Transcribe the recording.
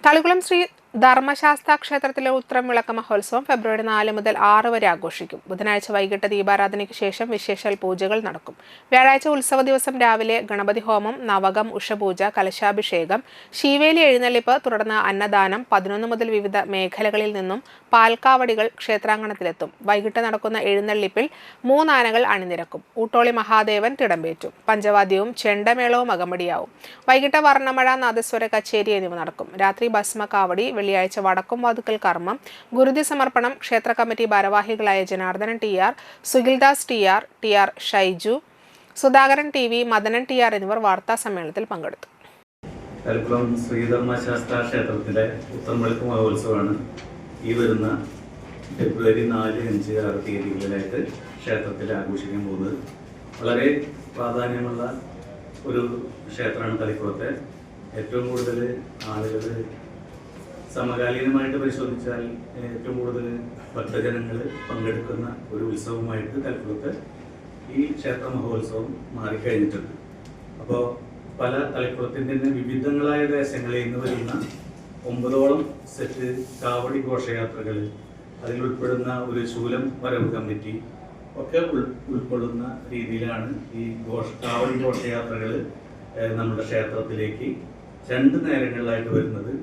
തളികുളം ശ്രീ ധർമ്മശാസ്ത്ര ക്ഷേത്രത്തിലെ ഉത്രമിളക്ക മഹോത്സവം ഫെബ്രുവരി 4 മുതൽ 6 വരെ ആഘോഷിക്കും. ബുധനാഴ്ച വൈകിട്ട് ദീപാരാധനയ്ക്ക് ശേഷം വിശേഷാൽ പൂജകൾ നടക്കും. വ്യാഴാഴ്ച ഉത്സവ ദിവസം രാവിലെ ഗണപതി ഹോമം, നവകം, ഉഷപൂജ, കലശാഭിഷേകം, ശീവേലി എഴുന്നള്ളിപ്പ്, തുടർന്ന് അന്നദാനം. 11 മുതൽ വിവിധ മേഖലകളിൽ നിന്നും പാൽക്കാവടികൾ ക്ഷേത്രാങ്കണത്തിലെത്തും. വൈകിട്ട് നടക്കുന്ന എഴുന്നള്ളിപ്പിൽ 3 ആനകൾ അണിനിരക്കും. ഊട്ടോളി മഹാദേവൻ തിടമ്പേറ്റും. പഞ്ചവാദ്യവും ചെണ്ടമേളവും അകമ്പടിയാവും. വൈകിട്ട് വർണ്ണമഴ, നാദസ്വര കച്ചേരി എന്നിവ നടക്കും. രാത്രി ഭസ്മകാവടി, വെള്ളിയാഴ്ച വടക്കുംവാതുക്കൽ കർമ്മം, ഗുരുതി സമർപ്പണം. ക്ഷേത്ര കമ്മിറ്റി ഭാരവാഹികളായ ജനാർദ്ദനൻ ടി.ആർ., സുഖിൽദാസ് ടി.ആർ., ഷൈജു, സുധാകരൻ ടി.വി., മദനൻ ടി.ആർ. എന്നിവർ വാർത്താ സമ്മേളനത്തിൽ പങ്കെടുത്തു. തളികുളം ശ്രീധർമ്മശാസ്ത്ര ക്ഷേത്രത്തിലെ ഉത്രമിളക്ക മഹോത്സവമാണ് ഈ വരുന്ന ഫെബ്രുവരി 4, 5, 6 തീയതികളിലായിട്ട് ക്ഷേത്രത്തിൽ ആഘോഷിക്കാൻ പോകുന്നത്. വളരെ പ്രാധാന്യമുള്ള ഒരു ക്ഷേത്രമാണ് തളിക്കുളത്തെ. ഏറ്റവും കൂടുതൽ ആളുകൾ സമകാലീനമായിട്ട് പരിശോധിച്ചാൽ ഏറ്റവും കൂടുതൽ ഭക്തജനങ്ങൾ പങ്കെടുക്കുന്ന ഒരു ഉത്സവമായിട്ട് തളിക്കുളത്തെ ഈ ക്ഷേത്ര മഹോത്സവം മാറിക്കഴിഞ്ഞിട്ടുണ്ട്. അപ്പോൾ പല തളിക്കുളത്തിൻ്റെ തന്നെ വിവിധങ്ങളായ ദേശങ്ങളിൽ നിന്ന് വരുന്ന 9ഓളം സെറ്റ് കാവടി ഘോഷയാത്രകൾ, അതിലുൾപ്പെടുന്ന ഒരു ശൂലം വരവ് കമ്മിറ്റി ഒക്കെ ഉൾക്കൊള്ളുന്ന രീതിയിലാണ് ഈ കാവടി ഘോഷയാത്രകൾ നമ്മുടെ ക്ഷേത്രത്തിലേക്ക് 2 നേരങ്ങളിലായിട്ട് വരുന്നത്.